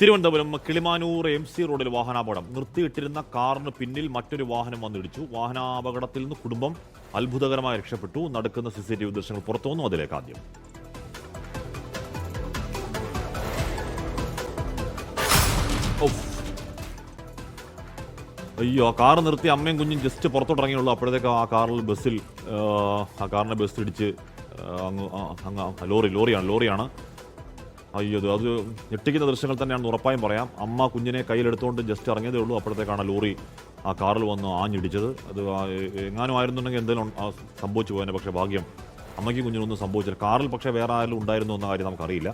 Thiruvananthapuram Kilimanoor MC റോഡിൽ വാഹനാപകടം. നിർത്തിയിട്ടിരുന്ന കാറിന് പിന്നിൽ മറ്റൊരു വാഹനം വന്നിടിച്ചു. വാഹനാപകടത്തിൽ നിന്ന് കുടുംബം അത്ഭുതകരമായി രക്ഷപ്പെട്ടു. നടക്കുന്ന CCTV ദൃശ്യങ്ങൾ പുറത്തുവന്നു. അതിലേക്ക് ആദ്യം. അയ്യോ, ആ കാർ നിർത്തി അമ്മയും കുഞ്ഞും ജസ്റ്റ് പുറത്തോട്ടിറങ്ങിയുള്ളൂ. അപ്പോഴത്തേക്ക് ആ കാറിനെ ബസ് ഇടിച്ച് ലോറിയാണ്. അയ്യോ, അത് ഞെട്ടിക്കുന്ന ദൃശ്യങ്ങൾ തന്നെയാണെന്ന് ഉറപ്പായും പറയാം. അമ്മ കുഞ്ഞിനെ കയ്യിലെടുത്തുകൊണ്ട് ജസ്റ്റ് ഇറങ്ങിയതേ ഉള്ളൂ. അപ്പോഴത്തേക്കാണ് ലോറി ആ കാറിൽ വന്ന് ആഞ്ഞിടിച്ചത്. അത് എങ്ങാനും ആയിരുന്നുണ്ടെങ്കിൽ എന്തെങ്കിലും സംഭവിച്ചു പോയതിനെ. പക്ഷേ ഭാഗ്യം അമ്മയ്ക്കും കുഞ്ഞിനൊന്നും സംഭവിച്ചില്ല. കാറിൽ പക്ഷേ വേറെ ആരെങ്കിലും ഉണ്ടായിരുന്നു എന്ന കാര്യം നമുക്കറിയില്ല.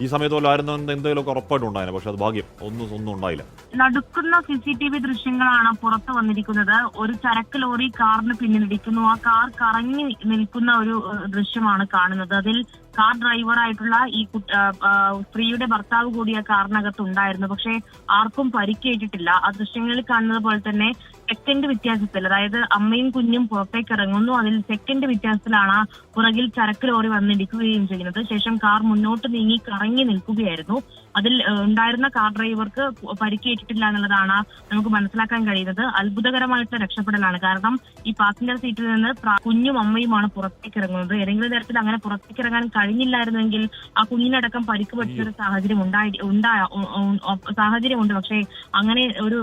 ഈ സമയത്ത് പോലെ ആയിരുന്നു എന്തെങ്കിലുമൊക്കെ ഉറപ്പായിട്ടും ഉണ്ടായിരുന്നു. പക്ഷെ അത് ഭാഗ്യം ഒന്നും ഉണ്ടായില്ല. നടുക്കുന്ന CCTV ദൃശ്യങ്ങളാണ് പുറത്തു വന്നിരിക്കുന്നത്. ഒരു ചരക്ക് ലോറി കാറിന് പിന്നിലിടിക്കുന്നു. ആ കാർ കറങ്ങി നിൽക്കുന്ന ഒരു ദൃശ്യമാണ് കാണുന്നത്. അതിൽ കാർ ഡ്രൈവറായിട്ടുള്ള ഈ സ്ത്രീയുടെ ഭർത്താവ് കൂടി ആ കാറിനകത്ത് ഉണ്ടായിരുന്നു. പക്ഷെ ആർക്കും പരിക്കേറ്റിട്ടില്ല. ആ ദൃശ്യങ്ങളിൽ കാണുന്നത് പോലെ തന്നെ സെക്കൻഡ് വ്യത്യാസത്തിൽ, അതായത് അമ്മയും കുഞ്ഞും പുറത്തേക്ക് ഇറങ്ങുന്നു. അതിൽ സെക്കൻഡ് വ്യത്യാസത്തിലാണ് പുറകിൽ ചരക്ക് ലോറി വന്നിടിക്കുകയും ചെയ്യുന്നത്. ശേഷം കാർ മുന്നോട്ട് നീങ്ങി കറങ്ങി നിൽക്കുകയായിരുന്നു. അതിൽ ഉണ്ടായിരുന്ന കാർ ഡ്രൈവർക്ക് പരിക്കേറ്റിട്ടില്ല എന്നുള്ളതാണ് നമുക്ക് മനസ്സിലാക്കാൻ കഴിയുന്നത്. അത്ഭുതകരമായിട്ട് രക്ഷപ്പെടലാണ്. കാരണം ഈ പാസഞ്ചർ സീറ്റിൽ നിന്ന് കുഞ്ഞും അമ്മയുമാണ് പുറത്തേക്ക് ഇറങ്ങുന്നത്. ഏതെങ്കിലും തരത്തിൽ അങ്ങനെ പുറത്തേക്ക് ഇറങ്ങാൻ കഴിഞ്ഞില്ലായിരുന്നെങ്കിൽ ആ കുഞ്ഞിനടക്കം പരിക്ക് പറ്റിയൊരു സാഹചര്യമുണ്ട്. പക്ഷേ അങ്ങനെ ഒരു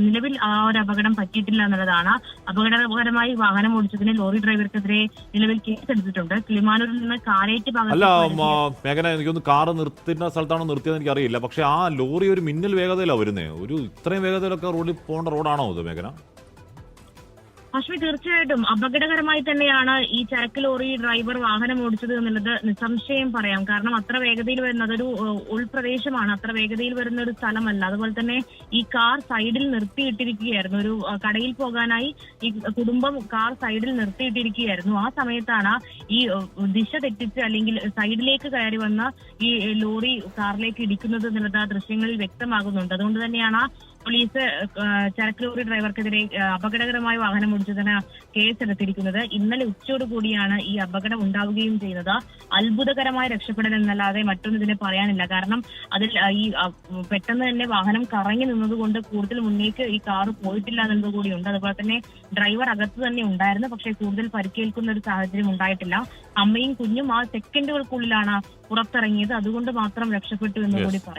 നിലവിൽ ആ ഒരു അപകടം പറ്റിയിട്ടില്ല എന്നുള്ളതാണ്. അപകടകരമായി വാഹനം ഓടിച്ചതിന് ലോറി ഡ്രൈവർക്കെതിരെ നിലവിൽ കേസെടുത്തിട്ടുണ്ട്. കിളിമാനൂരിൽ നിന്ന് കാരേറ്റ് എനിക്കൊന്ന് കാറ് നിർത്തുന്ന സ്ഥലത്താണ് നിർത്തിയത് എനിക്കറിയില്ല. പക്ഷെ ആ ലോറി ഒരു മിന്നൽ വേഗതയിലാണ് വരുന്നത്. ഒരു ഇത്രയും വേഗതയിലൊക്കെ റോഡിൽ പോകേണ്ട റോഡാണോ ഇത് മേഘന? അശ്വി, തീർച്ചയായിട്ടും അപകടകരമായി തന്നെയാണ് ഈ ചരക്ക് ലോറി ഡ്രൈവർ വാഹനം ഓടിച്ചത് എന്നുള്ളത് നിസ്സംശയം പറയാം. കാരണം അത്ര വേഗതയിൽ വരുന്ന അതൊരു ഉൾപ്രദേശമാണ്, അത്ര വേഗതയിൽ വരുന്ന ഒരു സ്ഥലമല്ല. അതുപോലെ തന്നെ ഈ കാർ സൈഡിൽ നിർത്തിയിട്ടിരിക്കുകയായിരുന്നു. ഒരു കടയിൽ പോകാനായി ഈ കുടുംബം കാർ സൈഡിൽ നിർത്തിയിട്ടിരിക്കുകയായിരുന്നു. ആ സമയത്താണ് ഈ ദിശ തെറ്റിച്ച് അല്ലെങ്കിൽ സൈഡിലേക്ക് കയറി വന്ന ഈ ലോറി കാറിലേക്ക് ഇടിക്കുന്നത് എന്നുള്ളത് ആ ദൃശ്യങ്ങളിൽ വ്യക്തമാകുന്നുണ്ട്. അതുകൊണ്ട് തന്നെയാണ് പോലീസ് ചരക്ക് ലോറി ഡ്രൈവർക്കെതിരെ അപകടകരമായ വാഹനം ഓടിച്ചതിന് കേസെടുത്തിരിക്കുന്നത്. ഇന്നലെ ഉച്ചയോടുകൂടിയാണ് ഈ അപകടം ഉണ്ടാവുകയും ചെയ്യുന്നത്. അത്ഭുതകരമായ രക്ഷപ്പെടൽ എന്നല്ലാതെ മറ്റൊന്നും ഇതിനെ പറയാനില്ല. കാരണം അതിൽ ഈ പെട്ടെന്ന് തന്നെ വാഹനം കറങ്ങി നിന്നതുകൊണ്ട് കൂടുതൽ മുന്നേക്ക് ഈ കാറ് പോയിട്ടില്ല എന്നത് കൂടിയുണ്ട്. അതുപോലെ തന്നെ ഡ്രൈവർ അകത്ത് തന്നെ ഉണ്ടായിരുന്നു. പക്ഷേ കൂടുതൽ പരിക്കേൽക്കുന്ന ഒരു സാഹചര്യം ഉണ്ടായിട്ടില്ല. അമ്മയും കുഞ്ഞും ആ സെക്കൻഡുകൾക്കുള്ളിലാണ് പുറത്തിറങ്ങിയത്. അതുകൊണ്ട് മാത്രം രക്ഷപ്പെട്ടു എന്ന് കൂടി പറയാം.